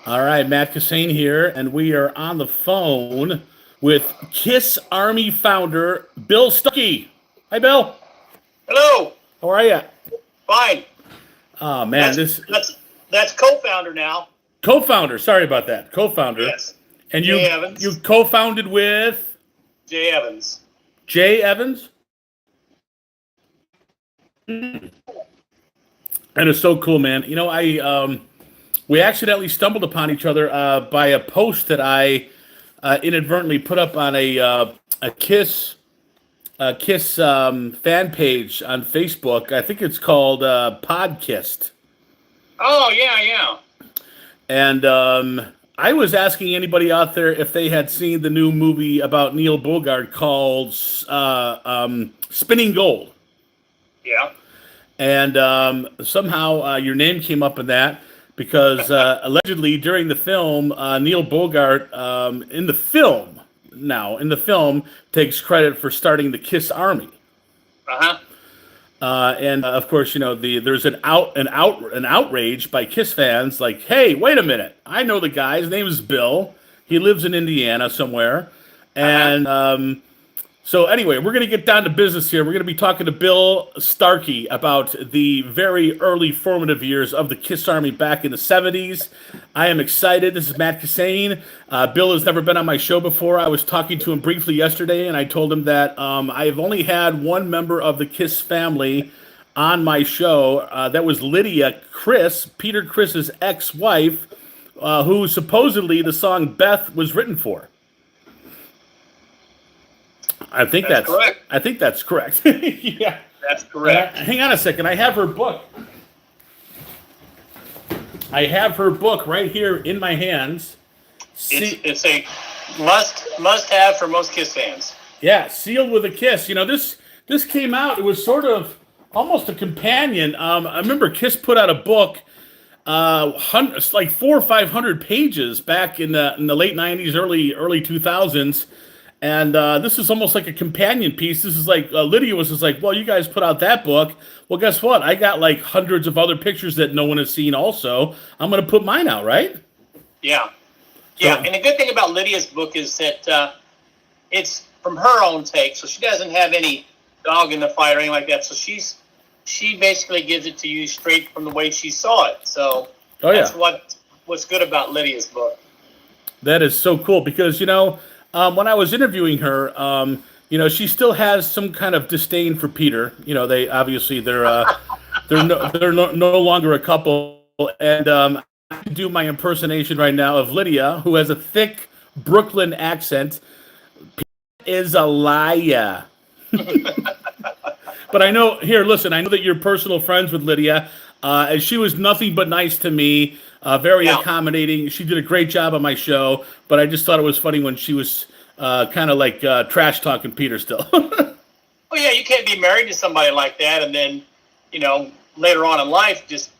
All right, Matt Kissane here, and we are on the phone with Kiss Army founder Bill Starkey. Hi, Bill. Hello. How are you? Fine. Oh man, That's this that's that's co-founder now. co-founder. Sorry about that, co-founder. Yes. And Jay you Evans. co-founded with Jay Evans. Jay Evans, and it's so cool, man. I we accidentally stumbled upon each other by a post that I inadvertently put up on a Kiss fan page on Facebook. I think it's called Podkissed. Oh yeah. And I was asking anybody out there if they had seen the new movie about Neil Bogart called Spinning Gold. Yeah. And somehow your name came up in that because allegedly during the film, Neil Bogart in the film takes credit for starting the Kiss Army. Uh-huh. And of course, there's an outrage by Kiss fans, like, hey, wait a minute, I know the guy. His name is Bill. He lives in Indiana somewhere, and so anyway, we're going to get down to business here. We're going to be talking to Bill Starkey about the very early formative years of the Kiss Army back in the 70s. I am excited. This is Matt Kissane. Bill has never been on my show before. I was talking to him briefly yesterday, and I told him that I have only had one member of the Kiss family on my show. That was Lydia Peter Criss's ex-wife, who supposedly the song Beth was written for. That's correct. I think that's correct. Yeah. That's correct. Hang on a second. I have her book. I have her book right here in my hands. It's a must have for most Kiss fans. Yeah, sealed with a kiss. This came out. It was sort of almost a companion. I remember Kiss put out a book, like 400 or 500 pages back in the late '90s, early 2000s. And this is almost like a companion piece. This is like Lydia was just like, well, you guys put out that book. Well, guess what? I got like hundreds of other pictures that no one has seen also. I'm going to put mine out, right? Yeah. Yeah. And the good thing about Lydia's book is that it's from her own take, so she doesn't have any dog in the fight or anything like that. So she basically gives it to you straight from the way she saw it. So that's what's good about Lydia's book. That is so cool because, when I was interviewing her, she still has some kind of disdain for Peter. They obviously they're no longer a couple. And I can do my impersonation right now of Lydia, who has a thick Brooklyn accent. Peter is a liar. But I know that you're personal friends with Lydia, and she was nothing but nice to me. Very accommodating. She did a great job on my show, but I just thought it was funny when she was kind of like trash talking Peter still. Well, yeah, you can't be married to somebody like that and then, later on in life just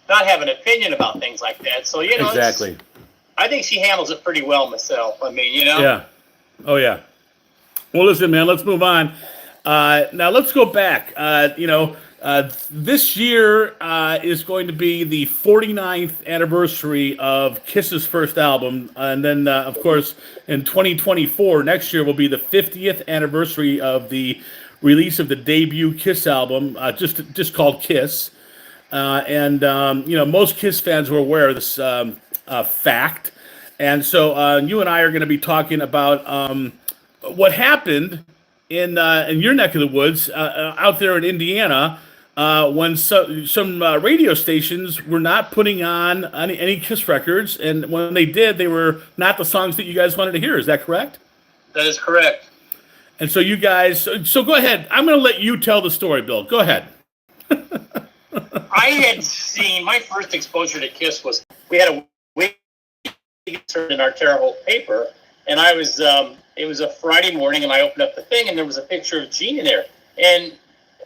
not have an opinion about things like that. So, Exactly. I think she handles it pretty well myself. I mean, Yeah. Oh, yeah. Well, listen, man, let's move on. Now, let's go back. This year is going to be the 49th anniversary of Kiss's first album. And then, of course, in 2024, next year will be the 50th anniversary of the release of the debut Kiss album, just called Kiss. Most Kiss fans are aware of this fact. And so you and I are going to be talking about what happened in your neck of the woods out there in Indiana when some radio stations were not putting on any Kiss records, and when they did, they were not the songs that you guys wanted to hear. Is that correct? That is correct. And so you guys, so go ahead. I'm going to let you tell the story, Bill. Go ahead. I had seen my first exposure to Kiss was we had a weekly insert in our Terre Haute paper, and I was it was a Friday morning, and I opened up the thing, and there was a picture of Gene in there, and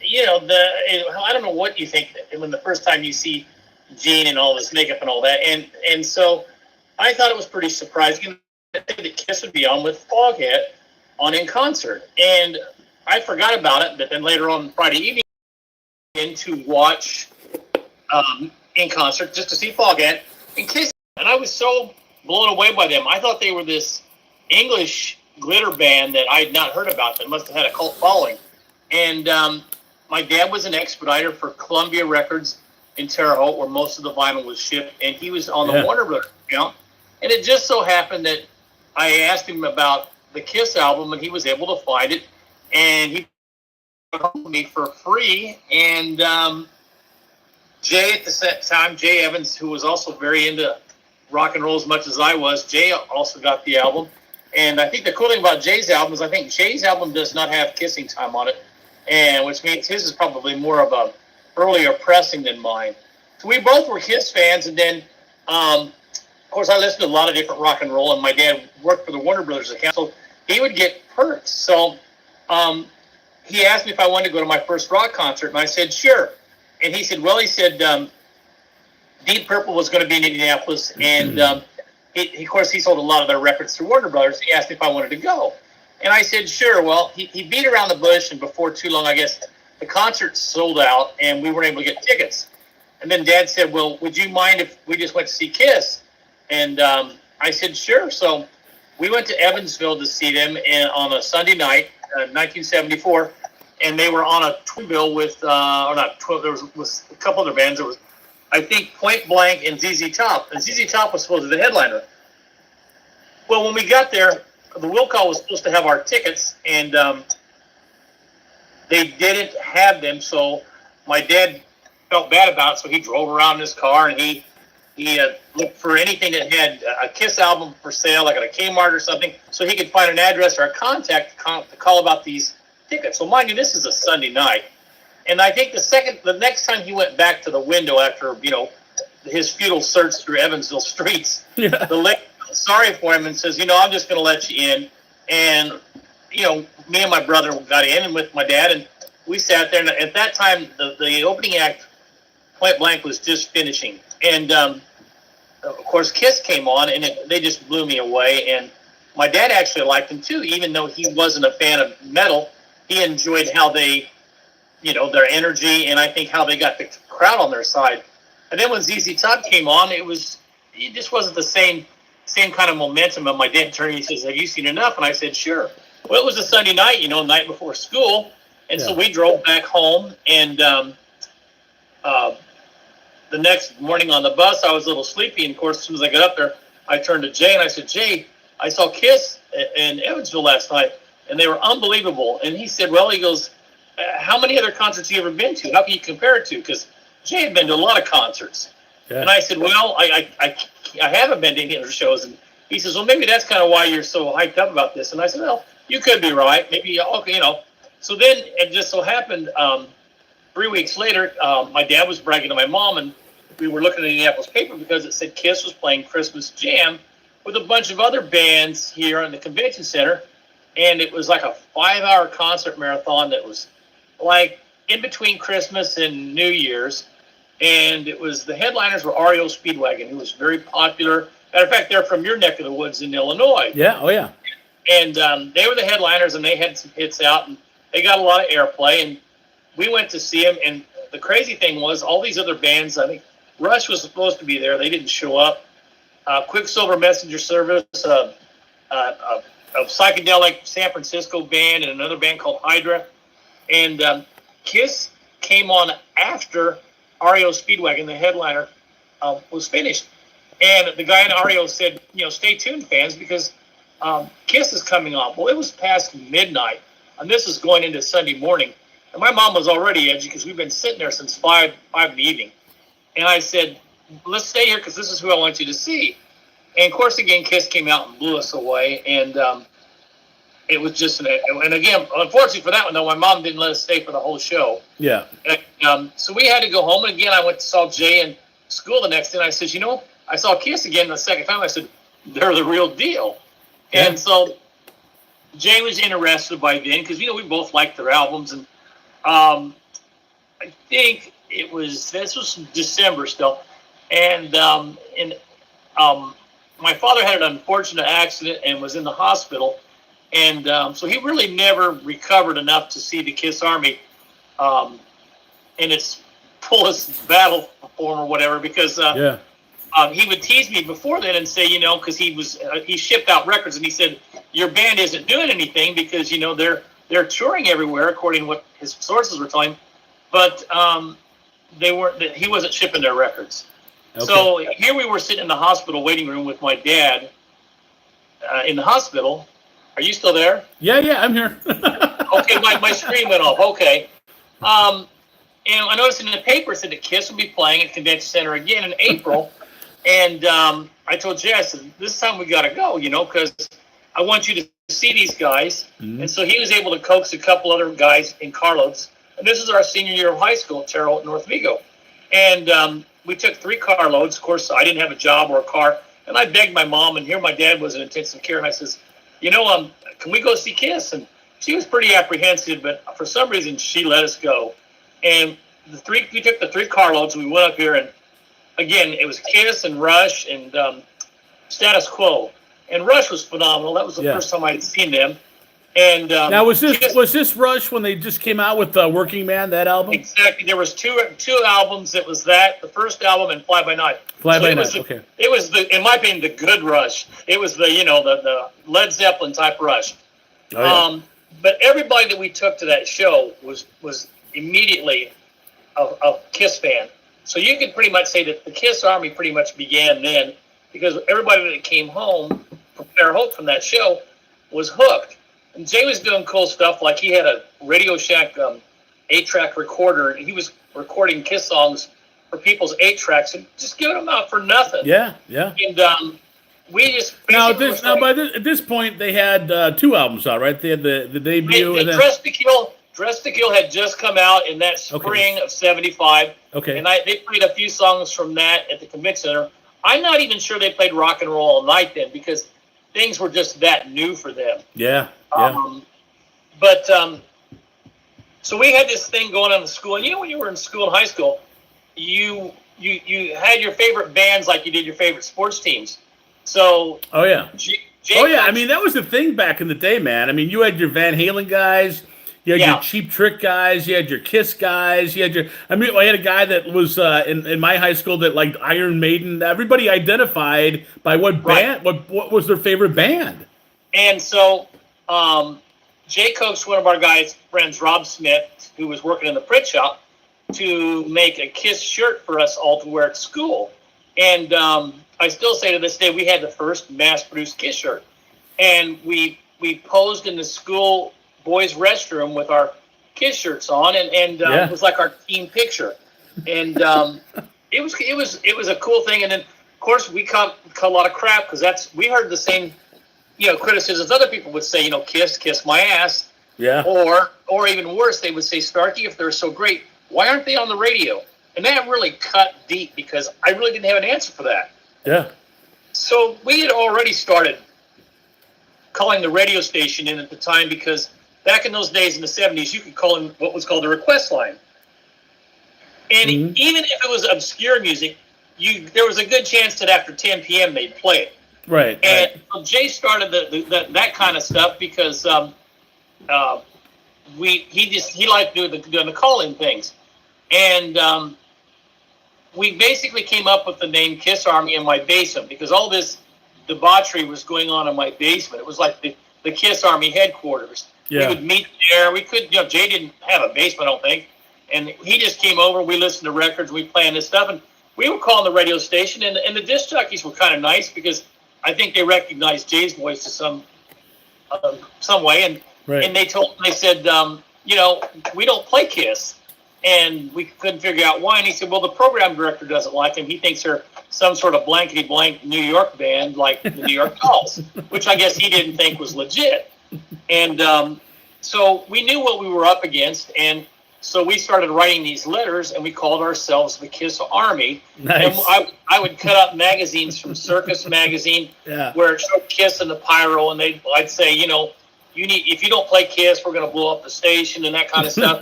I don't know what you think when the first time you see Gene and all this makeup and all that, and so I thought it was pretty surprising that Kiss would be on with Foghat on In Concert, and I forgot about it. But then later on Friday evening, to watch In Concert just to see Foghat, and Kiss and I was so blown away by them. I thought they were this English glitter band that I had not heard about that must have had a cult following. And my dad was an expediter for Columbia Records in Terre Haute, where most of the vinyl was shipped, and he was on the Warner Brothers account. And it just so happened that I asked him about the Kiss album, and he was able to find it, and he brought me for free. And Jay at the time, Jay Evans, who was also very into rock and roll as much as I was, Jay also got the album. And I think the cool thing about Jay's album is I think Jay's album does not have Kissing Time on it, and which means his is probably more of a earlier pressing than mine. So we both were Kiss fans, and then, of course, I listened to a lot of different rock and roll, and my dad worked for the Warner Brothers account, so he would get perks. So he asked me if I wanted to go to my first rock concert, and I said, sure. And he said, Deep Purple was going to be in Indianapolis, and of course, he sold a lot of their records through Warner Brothers. He asked me if I wanted to go. And I said, sure. Well, he beat around the bush, and before too long, I guess, the concert sold out, and we weren't able to get tickets. And then Dad said, well, would you mind if we just went to see Kiss? And I said, sure. So we went to Evansville to see them on a Sunday night, 1974, and they were on a twin bill with, there was a couple other bands. There was, I think, Point Blank and ZZ Top. And ZZ Top was supposed to be the headliner. Well, when we got there, the will call was supposed to have our tickets, and they didn't have them. So my dad felt bad about it, so he drove around in his car, and he looked for anything that had a Kiss album for sale, like at a Kmart or something, so he could find an address or a contact to call about these tickets. So mind you, this is a Sunday night. And I think the next time he went back to the window after, his futile search through Evansville streets, the lady felt sorry for him and says, I'm just going to let you in. And, me and my brother got in and with my dad, and we sat there. And at that time, the opening act, Point Blank, was just finishing. And, of course, Kiss came on, and they just blew me away. And my dad actually liked them, too, even though he wasn't a fan of metal. He enjoyed how they, their energy, and I think how they got the crowd on their side. And then when ZZ Top came on, it just wasn't the same kind of momentum. And my dad turned to me and says, have you seen enough? And I said, sure. Well, it was a Sunday night, night before school. And so we drove back home, and the next morning on the bus, I was a little sleepy. And, of course, as soon as I got up there, I turned to Jay, and I said, Jay, I saw Kiss in Evansville last night, and they were unbelievable. And he said, well, he goes, how many other concerts have you ever been to? How can you compare it to? Because Jay had been to a lot of concerts. Yeah. And I said, well, I haven't been to any other shows. And he says, well, maybe that's kind of why you're so hyped up about this. And I said, well, you could be right. Maybe, okay, So then it just so happened 3 weeks later, my dad was bragging to my mom, and we were looking at the Indianapolis paper because it said Kiss was playing Christmas Jam with a bunch of other bands here in the convention center. And it was like a 5-hour concert marathon that was like in between Christmas and New Year's. And the headliners were REO Speedwagon, who was very popular. Matter of fact, they're from your neck of the woods in Illinois. Yeah, oh yeah. And they were the headliners, and they had some hits out, and they got a lot of airplay. And we went to see them, and the crazy thing was all these other bands, I think Rush was supposed to be there. They didn't show up. Quicksilver Messenger Service, a psychedelic San Francisco band, and another band called Hydra. And Kiss came on after REO Speedwagon, the headliner, was finished. And the guy in REO said, stay tuned, fans, because Kiss is coming on. Well, it was past midnight, and this is going into Sunday morning. And my mom was already edgy because we've been sitting there since 5 in the evening. And I said, let's stay here because this is who I want you to see. And, of course, again, Kiss came out and blew us away. And it was just and again, unfortunately for that one, though, my mom didn't let us stay for the whole show. Yeah. And, so we had to go home. And, again, I went to saw Jay in school the next day. And I said, I saw Kiss again the second time. I said, they're the real deal. Yeah. And so Jay was interested by then because, we both liked their albums. And I think this was December still. And my father had an unfortunate accident and was in the hospital. And so he really never recovered enough to see the Kiss Army in its fullest battle form or whatever, because he would tease me before then and say, because he shipped out records, and he said, your band isn't doing anything because they're touring everywhere, according to what his sources were telling him, but he wasn't shipping their records. Okay. So here we were sitting in the hospital waiting room with my dad in the hospital. Are you still there? Yeah, I'm here. Okay, my screen went off. Okay. And I noticed in the paper it said that Kiss would be playing at Convention Center again in April. And I told Jay, I said, this time we got to go, because I want you to see these guys. Mm-hmm. And so he was able to coax a couple other guys in carloads. And this is our senior year of high school at Terre Haute, North Vigo. And we took 3 carloads. Of course, I didn't have a job or a car. And I begged my mom, and here my dad was in intensive care. And I says, can we go see Kiss? And she was pretty apprehensive, but for some reason she let us go. And we took the 3 carloads. We went up here, and again, it was Kiss and Rush and Status Quo. And Rush was phenomenal. That was the first time I'd seen them. And now was this Rush when they just came out with Working Man, that album? Exactly. There was two albums. It was the first album, and Fly By Night. Okay. It was in my opinion, the good Rush. It was the Led Zeppelin type Rush. Oh, yeah. But everybody that we took to that show was immediately a Kiss fan. So you could pretty much say that the Kiss Army pretty much began then, because everybody that came home from Terre Haute from that show was hooked. And Jay was doing cool stuff, like he had a Radio Shack 8-track recorder, and he was recording Kiss songs for people's 8-tracks and just giving them out for nothing. Yeah. And we just at this point they had 2 albums out, right? They had the debut and then Dress to Kill had just come out in that spring of '75. Okay. And they played a few songs from that at the Convention Center. I'm not even sure they played Rock and Roll All Night then, because things were just that new for them. Yeah. So we had this thing going on in school, and when you were in school in high school, you had your favorite bands like you did your favorite sports teams. So I mean, that was the thing back in the day, man. I mean, you had your Van Halen guys, you had your Cheap Trick guys, you had your Kiss guys, I had a guy that was in my high school that liked Iron Maiden. Everybody identified by what band, what was their favorite band. And so Jay coaxed one of our guys' friends, Rob Smith, who was working in the print shop, to make a Kiss shirt for us all to wear at school. And I still say to this day, we had the first mass-produced Kiss shirt. And we posed in the school boys' restroom with our Kiss shirts on, and it was like our team picture. And it was a cool thing. And then, of course, we caught a lot of crap because we heard the same criticisms other people would say, kiss my ass. Yeah. Or even worse, they would say, Starkey, if they're so great, why aren't they on the radio? And that really cut deep because I really didn't have an answer for that. Yeah. So we had already started calling the radio station in at the time, because back in those days in the 70s, you could call in what was called a request line. And even if it was obscure music, there was a good chance that after 10 p.m. they'd play it. Right. And so Jay started that kind of stuff because he liked doing the call-in things. And we basically came up with the name Kiss Army in my basement, because all this debauchery was going on in my basement. It was like the Kiss Army headquarters. Yeah. We would meet there. We could, Jay didn't have a basement, I don't think. And he just came over. We listened to records. We playing this stuff. And we were calling the radio station. And the disc jockeys were kind of nice, because I think they recognized Jay's voice to some way. And they said, we don't play Kiss. And we couldn't figure out why. And he said, well, the program director doesn't like him. He thinks they're some sort of blankety-blank New York band like the New York Dolls, which I guess he didn't think was legit. And so we knew what we were up against. And so we started writing these letters, and we called ourselves the Kiss Army. Nice. And I would cut up magazines from Circus Magazine where it showed Kiss and the Pyro. And I'd say, if you don't play Kiss, we're going to blow up the station and that kind of stuff.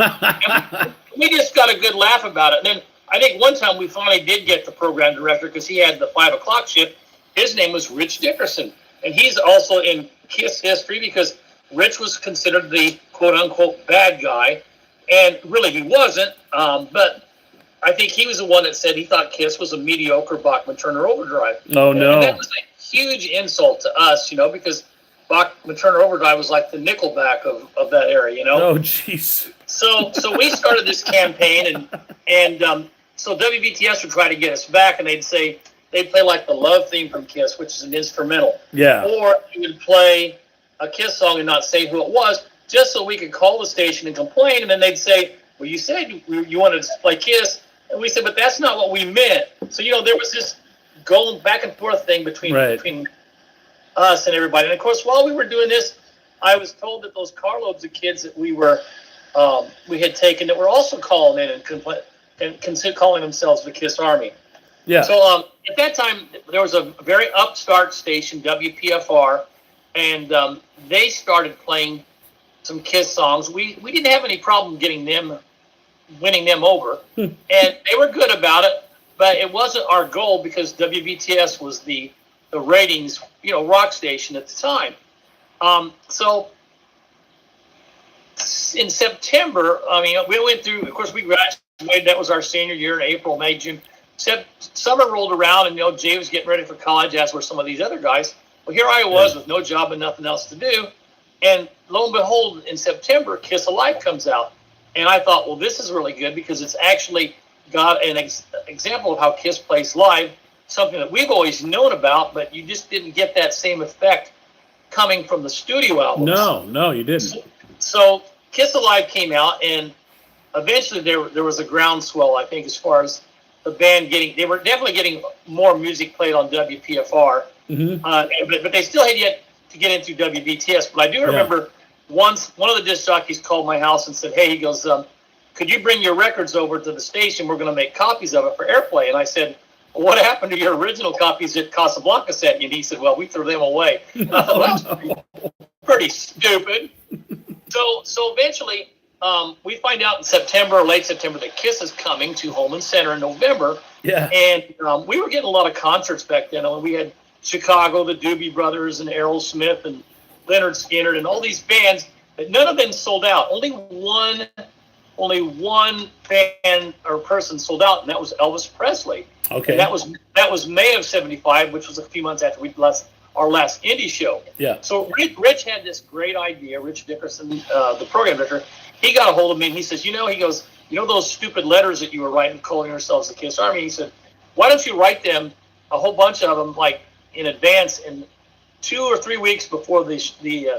We just got a good laugh about it. And then I think one time we finally did get the program director, because he had the 5 o'clock shift. His name was Rich Dickerson. And he's also in Kiss history, because Rich was considered the quote-unquote bad guy. And really he wasn't. But I think he was the one that said he thought Kiss was a mediocre Bachman Turner Overdrive. Oh, no. And that was a huge insult to us, because Bachman Turner Overdrive was like the Nickelback of that era, Oh, jeez. So we started this campaign, and so WBTS would try to get us back, and they'd play like the Love theme from Kiss, which is an instrumental. Yeah. Or you would play a Kiss song and not say who it was, just so we could call the station and complain, and then they'd say, well, you said you wanted to play Kiss, and we said, but that's not what we meant. So, there was this going back and forth thing between us and everybody. And, of course, while we were doing this, I was told that those carloads of kids that we had taken that were also calling in and calling themselves the Kiss Army. Yeah. So at that time, there was a very upstart station, WPFR, and they started playing some Kiss songs. We didn't have any problem winning them over, and they were good about it, but it wasn't our goal because WBTS was the ratings, rock station at the time. So in September, we went through, of course, we graduated. That was our senior year in April, May, June. Summer rolled around, and, Jay was getting ready for college, as were some of these other guys. Well, here I was with no job and nothing else to do. And lo and behold, in September, Kiss Alive comes out. And I thought, well, this is really good because it's actually got an example of how Kiss plays live, something that we've always known about, but you just didn't get that same effect coming from the studio albums. No, you didn't. So Kiss Alive came out, and eventually there was a groundswell, I think, as far as the band they were definitely getting more music played on WPFR, but they still had yet to get into WBTS. But I do remember once one of the disc jockeys called my house and said, hey, he goes, could you bring your records over to the station? We're going to make copies of it for airplay. And I said, well, what happened to your original copies that Casablanca sent you? And he said, well, we threw them away. That's pretty stupid. So eventually, we find out in September or late September that Kiss is coming to Holman Center in November. Yeah. And we were getting a lot of concerts back then. We had Chicago, the Doobie Brothers, and Errol Smith, and Leonard Skinner, and all these bands, but none of them sold out. Only one band or person sold out, and that was Elvis Presley. Okay. And that was May of '75, which was a few months after we left our last indie show. Yeah. So Rich had this great idea. Rich Dickerson, the program director, he got a hold of me and he says, he goes, those stupid letters that you were writing calling yourselves the Kiss Army? He said, why don't you write them, a whole bunch of them, like in advance, and 2 or 3 weeks before the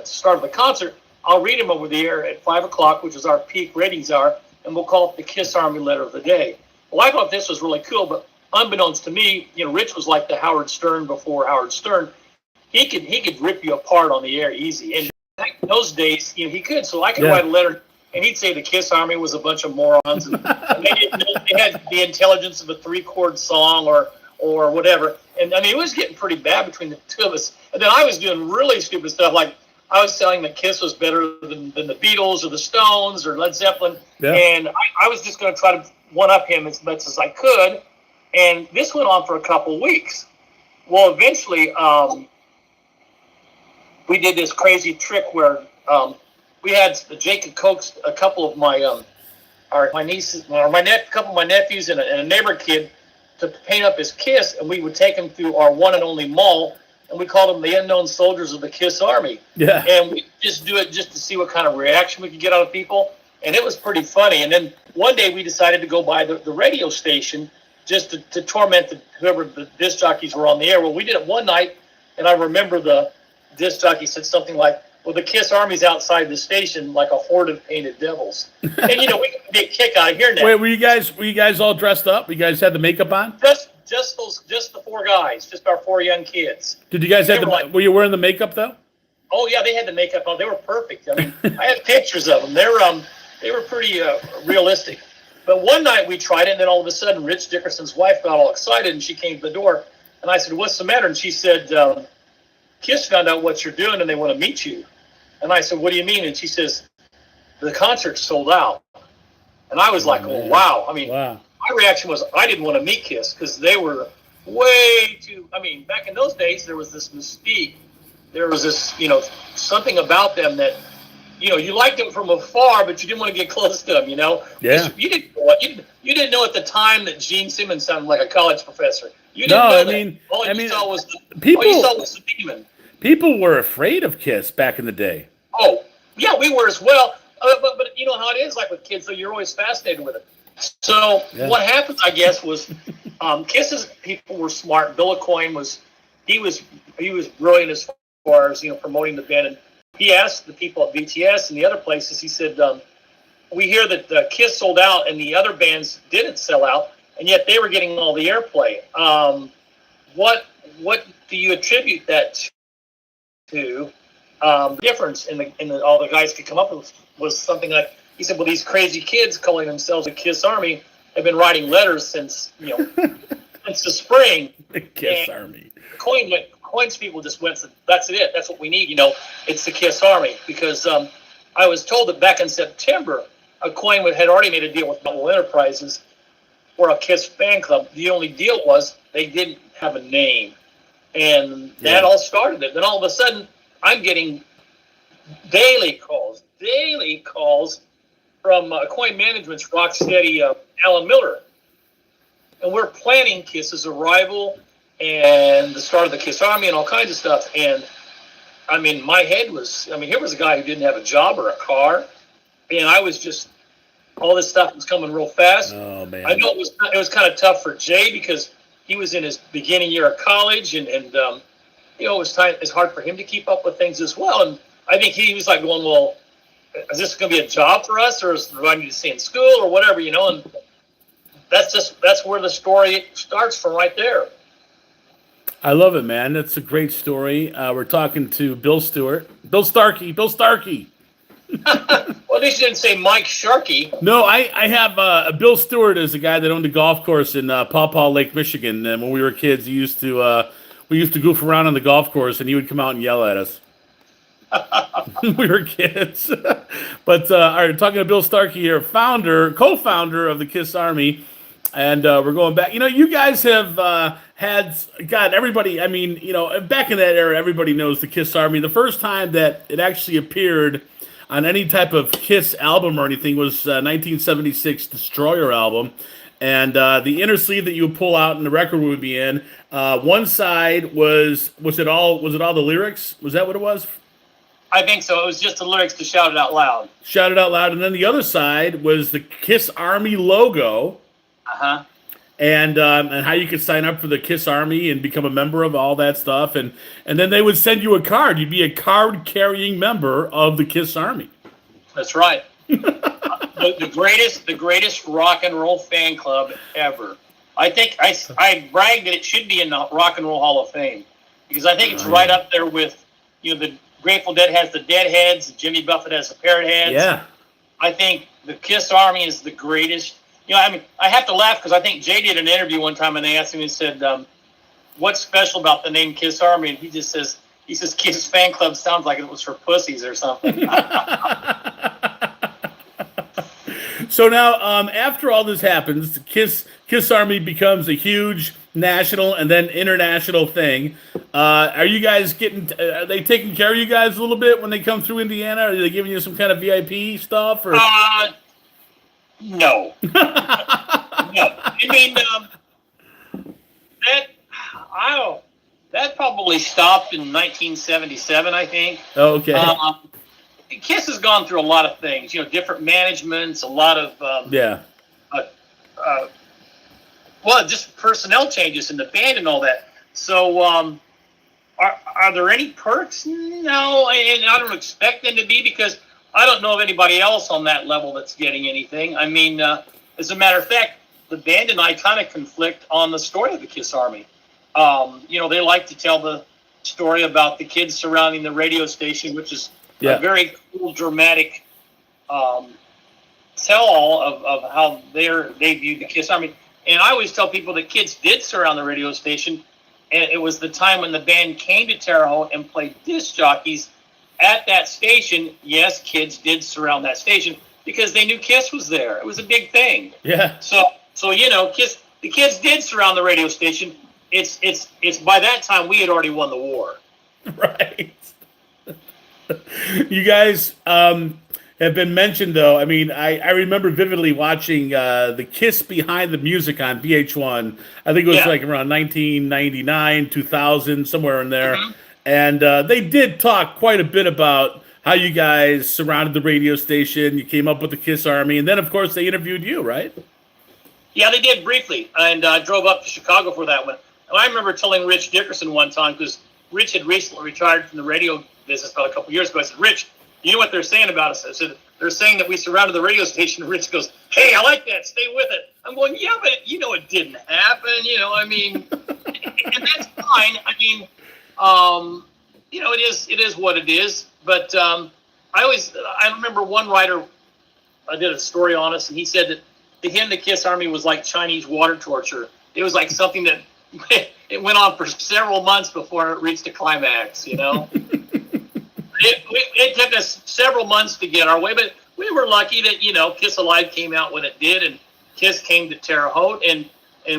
start of the concert, I'll read them over the air at 5 o'clock, which is our peak ratings hour, and we'll call it the Kiss Army Letter of the Day. Well, I thought this was really cool, but unbeknownst to me, Rich was like the Howard Stern before Howard Stern. He could rip you apart on the air easy, and back in those days, he could. So I could write a letter, and he'd say the Kiss Army was a bunch of morons, and they didn't know they had the intelligence of a 3-chord song or whatever. And it was getting pretty bad between the two of us. And then I was doing really stupid stuff, like I was saying that Kiss was better than the Beatles or the Stones or Led Zeppelin. Yeah. And I was just going to try to one-up him as much as I could. And this went on for a couple of weeks. Well, eventually, we did this crazy trick where we had Jake had coaxed a couple of my nieces, or a couple of my nephews, and a neighbor kid to paint up as Kiss, and we would take them through our one and only mall, and we called them the Unknown Soldiers of the Kiss Army. Yeah. And we just do it just to see what kind of reaction we could get out of people, and it was pretty funny. And then one day we decided to go by the radio station just to torment whoever the disc jockeys were on the air. Well, we did it one night, and I remember the disc jockey said something like, well, the Kiss Army's outside the station like a horde of painted devils. And, we got a big kick out of hearing that. Wait, were you guys all dressed up? You guys had the makeup on? Just the 4 guys, just our 4 young kids. Did you guys were you wearing the makeup, though? Oh, yeah, they had the makeup on. They were perfect. I had pictures of them. They were pretty realistic. But one night we tried it, and then all of a sudden Rich Dickerson's wife got all excited, and she came to the door. And I said, what's the matter? And she said, Kiss found out what you're doing, and they want to meet you. And I said, what do you mean? And she says, the concert sold out. And I was like, oh, wow. Wow. My reaction was I didn't want to meet Kiss because they were way too, back in those days, there was this mystique. There was this, something about them that you liked him from afar, but you didn't want to get close to him. Yeah. You didn't know at the time that Gene Simmons sounded like a college professor. You No, didn't know I that. mean, All I you mean, saw was people the demon. people were afraid of Kiss back in the day. Oh, yeah, we were as well. But you know how it is, like with kids, so you're always fascinated with it. So Yeah. what happened, I guess, was Kiss's people were smart. Bill Aucoin was brilliant as far as promoting the band, and he asked the people at BTS and the other places. He said, "We hear that Kiss sold out, and the other bands didn't sell out, and yet they were getting all the airplay. What do you attribute that to?" The difference in all the guys could come up with was something like, he said, "Well, these crazy kids calling themselves a Kiss Army have been writing letters since since the spring." The Kiss And Army. Coin's people just went, "That's it. That's what we need. It's the Kiss Army." Because I was told that back in September, Coin had already made a deal with Marvel Enterprises for a Kiss fan club. The only deal was they didn't have a name, and that all started it. Then all of a sudden, I'm getting daily calls from Coin Management's Rocksteady Alan Miller, and we're planning Kiss's arrival and the start of the Kiss Army and all kinds of stuff. And I mean, my head was, here was a guy who didn't have a job or a car, and I was just, all this stuff was coming real fast. Oh man! I know it was kind of tough for Jay because he was in his beginning year of college, and it's hard for him to keep up with things as well. And I think he was like going, "Well, is this going to be a job for us, or do I need to stay in school, or whatever?" And that's where the story starts from right there. I love it, man. That's a great story. We're talking to Bill Starkey. Well, at least you didn't say Mike Sharkey. No, I have Bill Stewart is a guy that owned a golf course in Paw Paw Lake, Michigan. And when we were kids, we used to goof around on the golf course, and he would come out and yell at us. We were kids. But all right, talking to Bill Starkey here, co-founder of the Kiss Army, and we're going back. You guys have had everybody. I mean, back in that era, everybody knows the Kiss Army. The first time that it actually appeared on any type of Kiss album or anything was 1976 Destroyer album. And the inner sleeve that you would pull out and the record would be in, one side was it all the lyrics? Was that what it was? I think so. It was just the lyrics to Shout It Out Loud. Shout It Out Loud. And then the other side was the Kiss Army logo. Uh-huh. And how you could sign up for the Kiss Army and become a member of all that stuff. And then they would send you a card. You'd be a card-carrying member of the Kiss Army. That's right. the greatest rock and roll fan club ever. I think I brag that it should be in the Rock and Roll Hall of Fame because I think it's right up there with the Grateful Dead has the Deadheads, Jimmy Buffett has the Parrot Heads. Yeah. I think the Kiss Army is the greatest. I have to laugh because I think Jay did an interview one time and they asked him, he said, "What's special about the name Kiss Army?" And he says Kiss Fan Club sounds like it was for pussies or something. So now, after all this happens, the Kiss Army becomes a huge national and then international thing. Are you guys are they taking care of you guys a little bit when they come through Indiana? Are they giving you some kind of VIP stuff? Or? No. No. I mean, that probably stopped in 1977, I think. Oh, okay. Kiss has gone through a lot of things, different managements, a lot of just personnel changes in the band and all that. So, are there any perks? No, and I don't expect them to be because I don't know of anybody else on that level that's getting anything. I mean, as a matter of fact, the band and I kind of conflict on the story of the Kiss Army. They like to tell the story about the kids surrounding the radio station, which is a very cool, dramatic tell-all of how they view the Kiss Army. And I always tell people that kids did surround the radio station, and it was the time when the band came to Terre Haute and played disc jockeys at that station. Yes, kids did surround that station because they knew Kiss was there. It was a big thing. Yeah. So Kiss, the kids did surround the radio station. It's by that time we had already won the war. Right. You guys have been mentioned, though. I mean, I remember vividly watching the Kiss Behind the Music on VH1. I think it was Yeah. like around 1999, 2000, somewhere in there. Hmm. And they did talk quite a bit about how you guys surrounded the radio station. You came up with the Kiss Army. And then, of course, they interviewed you, right? Yeah, they did briefly, and I drove up to Chicago for that one. And I remember telling Rich Dickerson one time, because Rich had recently retired from the radio business about a couple years ago. I said, Rich, you know what they're saying about us? I said, they're saying that we surrounded the radio station. And Rich goes, hey, I like that. Stay with it. I'm going, yeah, but it didn't happen. I mean, and that's fine. I mean, it is what it is. But I remember one writer did a story on us, and he said that to him, the Kiss Army was like Chinese water torture. It was like something that it went on for several months before it reached a climax, It took us several months to get our way, but we were lucky that, Kiss Alive came out when it did, and Kiss came to Terre Haute, and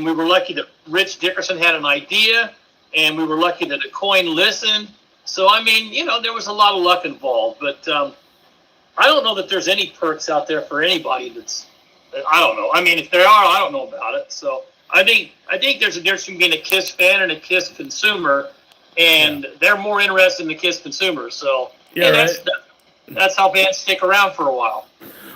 we were lucky that Rich Dickerson had an idea, and we were lucky that a coin listened. So, I mean, there was a lot of luck involved, but I don't know that there's any perks out there for anybody I don't know. I mean, if there are, I don't know about it. So I think there's a difference between being a Kiss fan and a Kiss consumer, and they're more interested in the Kiss consumer. So that's how bands stick around for a while.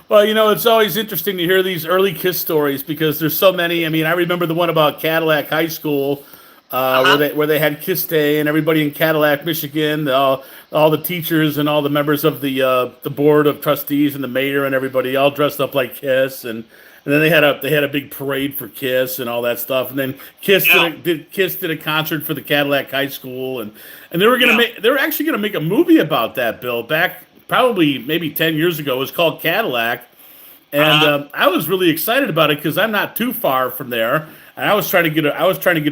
Well, it's always interesting to hear these early Kiss stories because there's so many. I mean, I remember the one about Cadillac High School, where they had Kiss Day, and everybody in Cadillac, Michigan, all the teachers and all the members of the board of trustees and the mayor and everybody all dressed up like Kiss, and then they had a big parade for Kiss and all that stuff, and then Kiss did a concert for the Cadillac High School, and they were actually gonna make a movie about that, Bill, back probably maybe 10 years ago. It was called Cadillac. And I was really excited about it because I'm not too far from there. And I was trying to get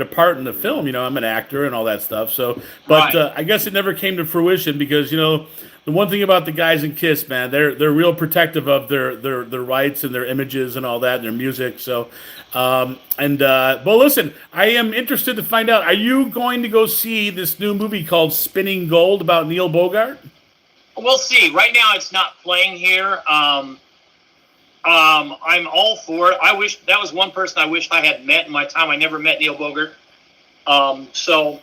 a part in the film. I'm an actor and all that stuff. So, but I guess it never came to fruition because the one thing about the guys in Kiss, man, they're real protective of their rights and their images and all that and their music. So, well, listen, I am interested to find out. Are you going to go see this new movie called Spinning Gold about Neil Bogart? We'll see. Right now, it's not playing here. I'm all for it. I wish that was one person I wished I had met in my time. I never met Neil Bogart. So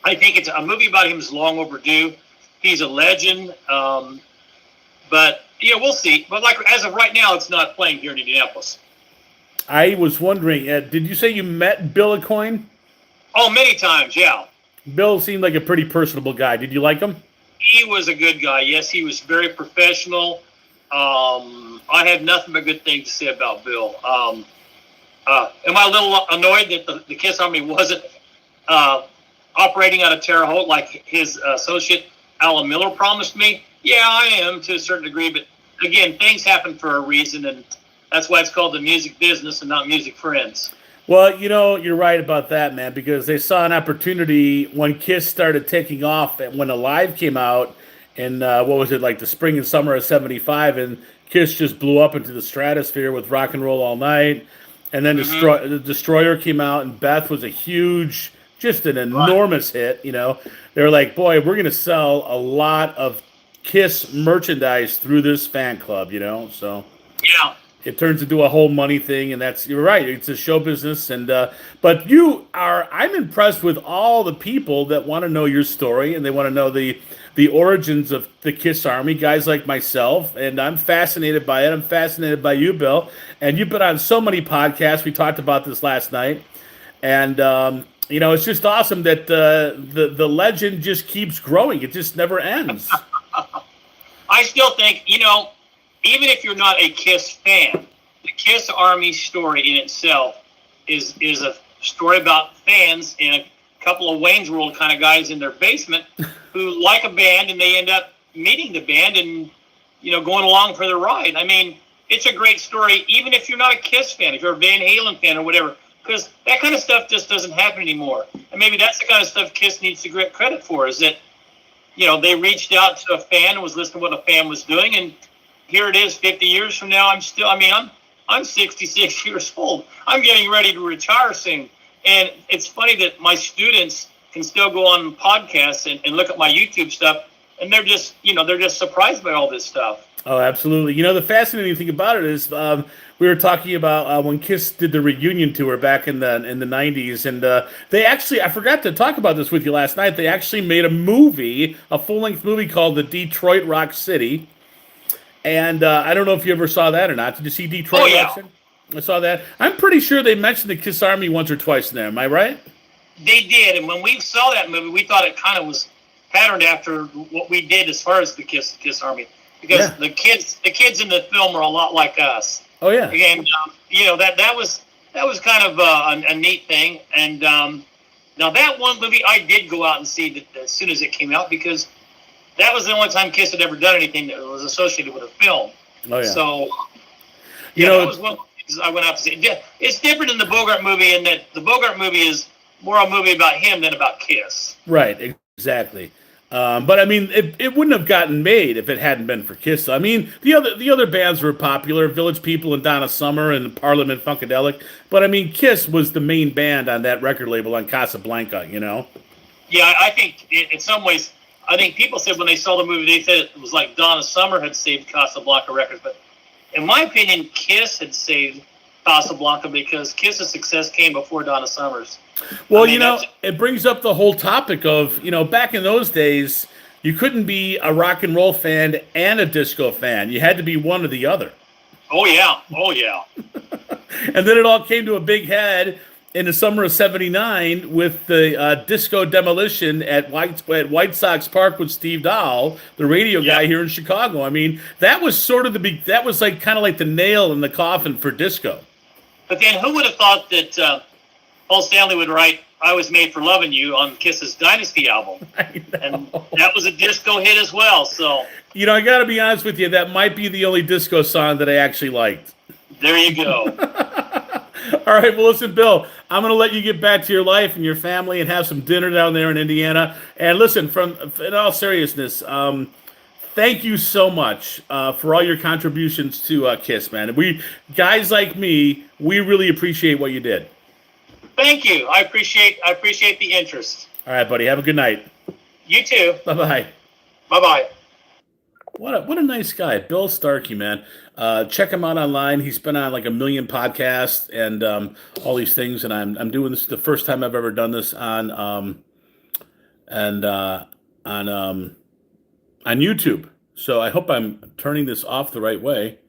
I think it's a movie about him is long overdue. He's a legend. But we'll see. But as of right now, it's not playing here in Indianapolis. I was wondering, did you say you met Bill Aucoin? Oh, many times, yeah. Bill seemed like a pretty personable guy. Did you like him? He was a good guy. Yes, he was very professional. I have nothing but good things to say about Bill. Am I a little annoyed that the Kiss Army wasn't operating out of Terre Haute like his associate Alan Miller promised me? Yeah, I am to a certain degree. But again, things happen for a reason, and that's why it's called the music business and not music friends. Well, you're right about that, man, because they saw an opportunity when Kiss started taking off and when Alive came out in, what was it, like the spring and summer of 75, and Kiss just blew up into the stratosphere with Rock and Roll All Night, and then the Destroyer came out, and Beth was a huge, just an enormous hit, They were like, boy, we're going to sell a lot of Kiss merchandise through this fan club, so... Yeah. It turns into a whole money thing, and you're right. It's a show business, and but I'm impressed with all the people that want to know your story, and they want to know the origins of the Kiss Army, guys like myself, and I'm fascinated by it. I'm fascinated by you, Bill, and you've been on so many podcasts. We talked about this last night, and it's just awesome that the legend just keeps growing. It just never ends. I still think, even if you're not a Kiss fan, the Kiss Army story in itself is a story about fans and a couple of Wayne's World kind of guys in their basement who like a band and they end up meeting the band and, going along for the ride. I mean, it's a great story, even if you're not a Kiss fan, if you're a Van Halen fan or whatever, because that kind of stuff just doesn't happen anymore. And maybe that's the kind of stuff Kiss needs to get credit for, is that, they reached out to a fan and was listening to what a fan was doing, and here it is 50 years from now. I'm 66 years old. I'm getting ready to retire soon. And it's funny that my students can still go on podcasts and look at my YouTube stuff and they're just surprised by all this stuff. Oh, absolutely. You know, the fascinating thing about it is we were talking about when Kiss did the reunion tour back in the '90s, and they actually, I forgot to talk about this with you last night. They actually made a movie, a full length movie called The Detroit Rock City, and I don't know if you ever saw that or not. Did you see Detroit Oh yeah, Rock City? I saw that. I'm pretty sure they mentioned the Kiss Army once or twice in there. Am I right? they did. And when we saw that movie, we thought it kind of was patterned after what we did as far as the Kiss Army, because Yeah. the kids in the film are a lot like us. Oh yeah. And that was kind of a neat thing. And now that one movie I did go out and see as soon as it came out, because that was the only time Kiss had ever done anything that was associated with a film. Oh yeah. So You know, that was one of the things I went out to see. It's different in the Bogart movie in that the Bogart movie is more a movie about him than about Kiss. right, exactly. But I mean, it wouldn't have gotten made if it hadn't been for Kiss. I mean, the other bands were popular, Village People and Donna Summer and Parliament Funkadelic. But I mean, Kiss was the main band on that record label on Casablanca. You know. Yeah, I think in some ways, I think people said when they saw the movie, they said it was like Donna Summer had saved Casablanca Records. But in my opinion, Kiss had saved Casablanca because Kiss's success came before Donna Summer's. Well, I mean, you know, it brings up the whole topic of, back in those days, you couldn't be a rock and roll fan and a disco fan. You had to be one or the other. Oh yeah. And then it all came to a big head in the summer of '79 with the disco demolition at White Sox Park with Steve Dahl, the radio guy here in Chicago. I mean, that was sort of that was like kind of like the nail in the coffin for disco. But then who would have thought that Paul Stanley would write "I Was Made for Loving You" on Kiss's Dynasty album, and that was a disco hit as well. So I got to be honest with you, that might be the only disco song that I actually liked. there you go. All right, well, listen, Bill, I'm going to let you get back to your life and your family and have some dinner down there in Indiana. And listen, in all seriousness, thank you so much for all your contributions to Kiss, man. Guys like me, we really appreciate what you did. Thank you. I appreciate the interest. All right, buddy. Have a good night. You too. Bye-bye. Bye-bye. What a nice guy, Bill Starkey, man. Check him out online. He's been on like a million podcasts and all these things. And I'm doing this the first time I've ever done this on YouTube. So I hope I'm turning this off the right way.